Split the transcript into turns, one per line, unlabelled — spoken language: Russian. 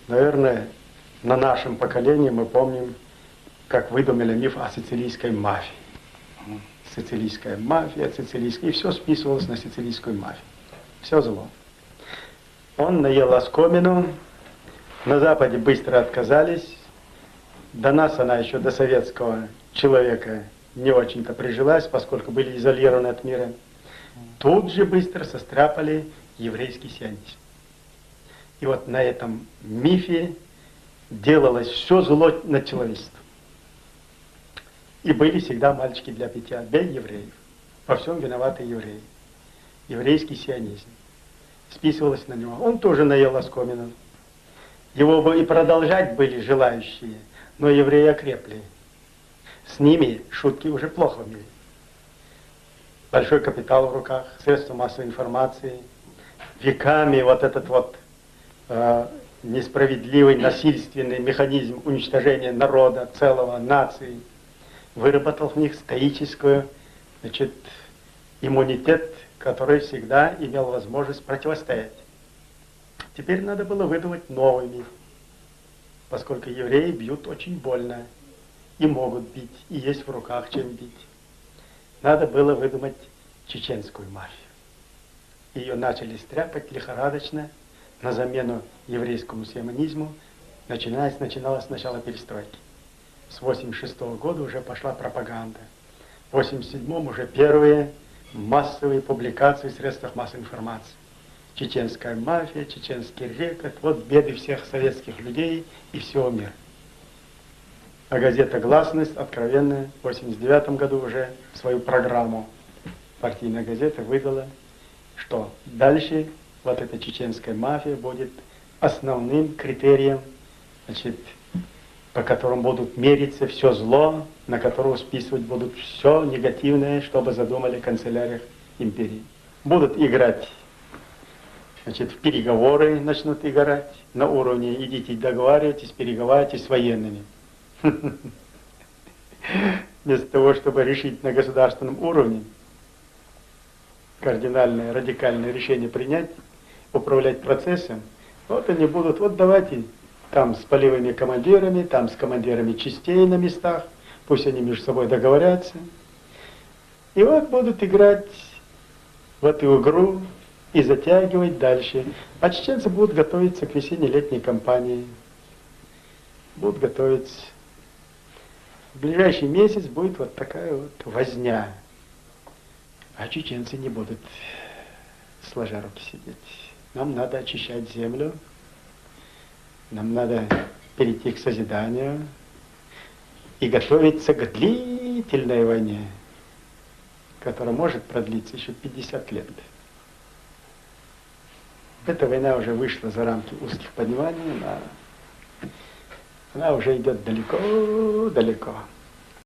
Наверное, на нашем поколении мы помним, как выдумали миф о сицилийской мафии. Сицилийская мафия, сицилийская, и все списывалось на сицилийскую мафию. Все зло. Он наел оскомину, на Западе быстро отказались, до нас она еще, до советского человека, не очень-то прижилась, поскольку были изолированы от мира. Тут же быстро состряпали еврейский сионизм. И вот на этом мифе делалось все зло над человечеством. И были всегда мальчики для питья, бей евреев. Во всем виноваты евреи. Еврейский сионизм. Списывалось на него. Он тоже наел оскомину. Его бы и продолжать были желающие, но евреи окрепли. С ними шутки уже плохо в мире. Большой капитал в руках, средства массовой информации. Веками вот этот вот несправедливый, насильственный механизм уничтожения народа, целого, нации, выработал в них стоическую, иммунитет, который всегда имел возможность противостоять. Теперь надо было выдумать новый миф, поскольку евреи бьют очень больно, и могут бить, и есть в руках чем бить. Надо было выдумать чеченскую мафию. Ее начали стряпать лихорадочно, на замену еврейскому сионизму, начиналась сначала перестройки. С 1986 года уже пошла пропаганда. В 1987 уже первые массовые публикации в средствах массовой информации. Чеченская мафия, чеченский рекет, вот беды всех советских людей и всего мира. А газета «Гласность» откровенно в 1989 году уже свою программу партийная газета выдала, что дальше вот эта чеченская мафия будет основным критерием, по которым будут мериться все зло, на которого списывать будут все негативное, что бы задумали в канцеляриях империи. Будут играть, в переговоры начнут играть на уровне идите договаривайтесь, переговаривайтесь с военными. Вместо того, чтобы решить на государственном уровне, кардинальное, радикальное решение принять, управлять процессом, вот они будут, вот давайте там с полевыми командирами, там с командирами частей на местах, пусть они между собой договорятся. И вот будут играть в эту игру и затягивать дальше. А чеченцы будут готовиться к весенне-летней кампании. Будут готовиться. В ближайший месяц будет вот такая вот возня. А чеченцы не будут сложа руки сидеть. Нам надо очищать землю. Нам надо перейти к созиданию и готовиться к длительной войне, которая может продлиться еще 50 лет. Эта война уже вышла за рамки узких пониманий, она уже идет далеко-далеко.